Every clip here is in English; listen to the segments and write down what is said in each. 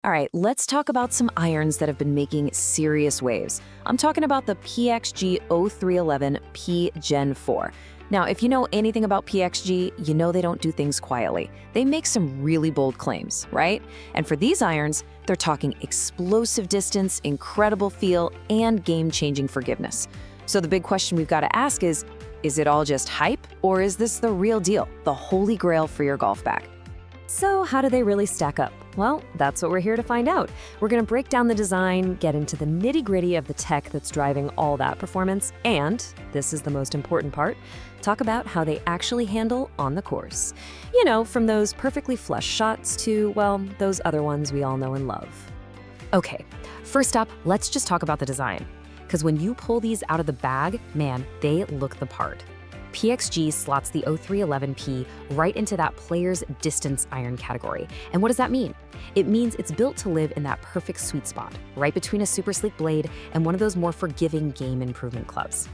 All right, let's talk about some irons that have been making serious waves. I'm talking about the PXG 0311 P Gen4. Now, if you know anything about PXG, you know they don't do things quietly. They make some really bold claims, right? And for these irons, they're talking explosive distance, incredible feel, and game-changing forgiveness. So the big question we've got to ask is it all just hype, or is this the real deal, the holy grail for your golf bag? So how do they really stack up? Well, that's what we're here to find out. We're going to break down the design, get into the nitty-gritty of the tech that's driving all that performance, and, this is the most important part, talk about how they actually handle on the course. You know, from those perfectly flush shots to, well, those other ones we all know and love. Okay, first up, let's just talk about the design. Because when you pull these out of the bag, man, they look the part. PXG slots the 0311P right into that player's distance iron category. And what does that mean? It means it's built to live in that perfect sweet spot, right between a super sleek blade and one of those more forgiving game improvement clubs.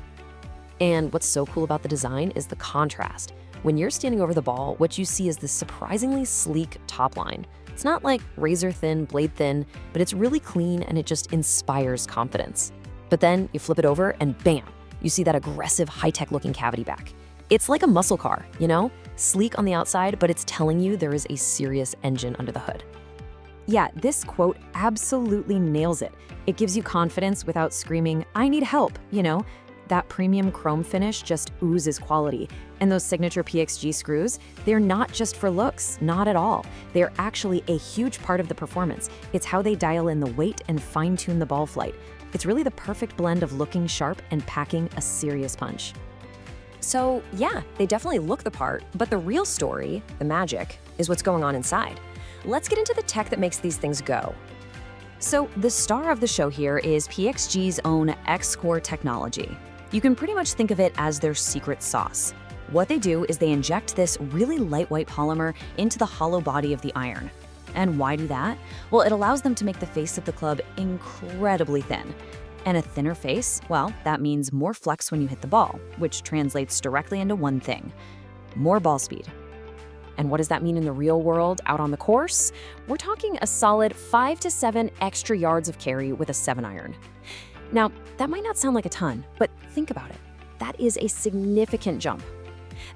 And what's so cool about the design is the contrast. When you're standing over the ball, what you see is this surprisingly sleek top line. It's not like razor thin, blade thin, but it's really clean and it just inspires confidence. But then you flip it over and bam, you see that aggressive, high-tech looking cavity back. It's like a muscle car, you know? Sleek on the outside, but it's telling you there is a serious engine under the hood. Yeah, this quote absolutely nails it. It gives you confidence without screaming, "I need help," you know? That premium chrome finish just oozes quality. And those signature PXG screws, they're not just for looks, not at all. They're actually a huge part of the performance. It's how they dial in the weight and fine-tune the ball flight. It's really the perfect blend of looking sharp and packing a serious punch. So yeah, they definitely look the part, but the real story, the magic, is what's going on inside. Let's get into the tech that makes these things go. So the star of the show here is PXG's own XCOR technology. You can pretty much think of it as their secret sauce. What they do is they inject this really lightweight polymer into the hollow body of the iron. And why do that? Well, it allows them to make the face of the club incredibly thin. And a thinner face, well, that means more flex when you hit the ball, which translates directly into one thing: more ball speed. And what does that mean in the real world, out on the course? We're talking a solid 5 to 7 extra yards of carry with a 7-iron. Now, that might not sound like a ton, but think about it. That is a significant jump.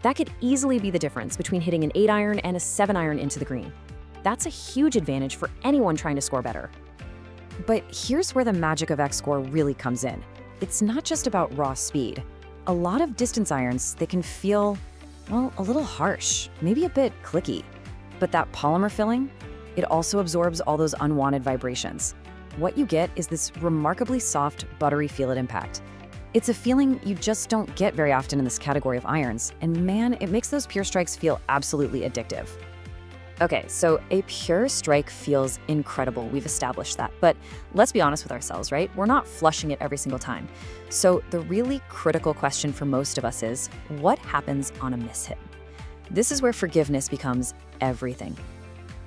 That could easily be the difference between hitting an 8-iron and a 7-iron into the green. That's a huge advantage for anyone trying to score better. But here's where the magic of XCOR really comes in. It's not just about raw speed. A lot of distance irons, they can feel, well, a little harsh, maybe a bit clicky. But that polymer filling, it also absorbs all those unwanted vibrations. What you get is this remarkably soft, buttery feel at impact. It's a feeling you just don't get very often in this category of irons, and man, it makes those pure strikes feel absolutely addictive. Okay, so a pure strike feels incredible. We've established that. But let's be honest with ourselves, right? We're not flushing it every single time. So the really critical question for most of us is, what happens on a mishit? This is where forgiveness becomes everything.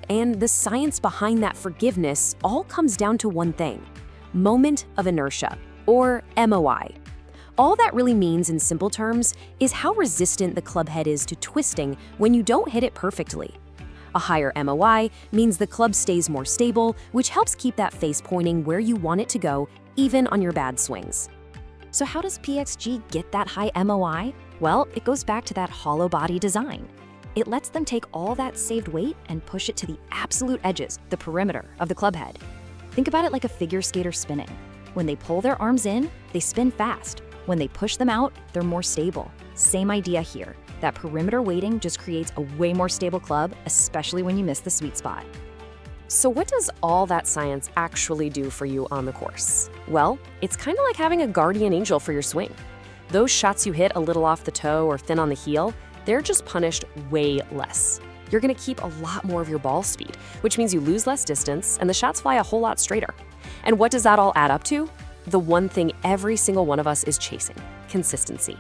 And the science behind that forgiveness all comes down to one thing: moment of inertia, or MOI. All that really means in simple terms is how resistant the club head is to twisting when you don't hit it perfectly. A higher MOI means the club stays more stable, which helps keep that face pointing where you want it to go, even on your bad swings. So how does PXG get that high MOI? Well, it goes back to that hollow body design. It lets them take all that saved weight and push it to the absolute edges, the perimeter of the club head. Think about it like a figure skater spinning. When they pull their arms in, they spin fast. When they push them out, they're more stable. Same idea here. That perimeter weighting just creates a way more stable club, especially when you miss the sweet spot. So what does all that science actually do for you on the course? Well, it's kind of like having a guardian angel for your swing. Those shots you hit a little off the toe or thin on the heel, they're just punished way less. You're gonna keep a lot more of your ball speed, which means you lose less distance and the shots fly a whole lot straighter. And what does that all add up to? The one thing every single one of us is chasing: consistency.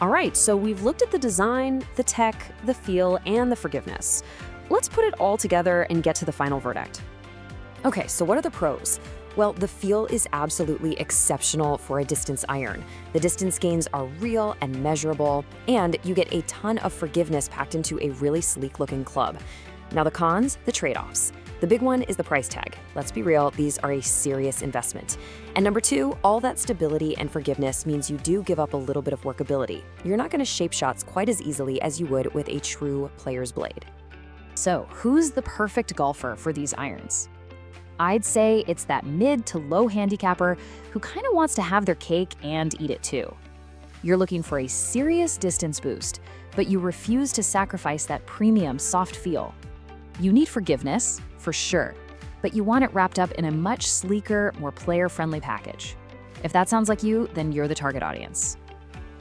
All right, so we've looked at the design, the tech, the feel, and the forgiveness. Let's put it all together and get to the final verdict. Okay, so what are the pros? Well, the feel is absolutely exceptional for a distance iron. The distance gains are real and measurable, and you get a ton of forgiveness packed into a really sleek-looking club. Now the cons, the trade-offs. The big one is the price tag. Let's be real, these are a serious investment. And number 2, all that stability and forgiveness means you do give up a little bit of workability. You're not going to shape shots quite as easily as you would with a true player's blade. So, who's the perfect golfer for these irons? I'd say it's that mid to low handicapper who kind of wants to have their cake and eat it too. You're looking for a serious distance boost, but you refuse to sacrifice that premium soft feel. You need forgiveness, for sure, but you want it wrapped up in a much sleeker, more player-friendly package. If that sounds like you, then you're the target audience.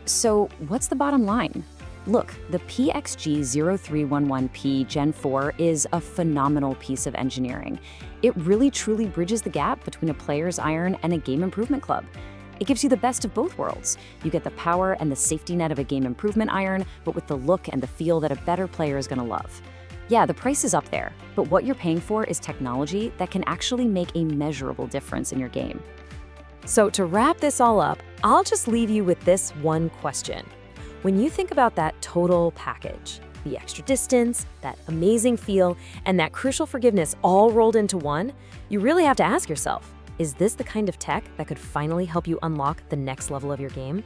So what's the bottom line? Look, the PXG 0311P Gen4 is a phenomenal piece of engineering. It really truly bridges the gap between a player's iron and a game improvement club. It gives you the best of both worlds. You get the power and the safety net of a game improvement iron, but with the look and the feel that a better player is gonna love. Yeah, the price is up there, but what you're paying for is technology that can actually make a measurable difference in your game. So to wrap this all up, I'll just leave you with this one question. When you think about that total package, the extra distance, that amazing feel, and that crucial forgiveness all rolled into one, you really have to ask yourself, is this the kind of tech that could finally help you unlock the next level of your game?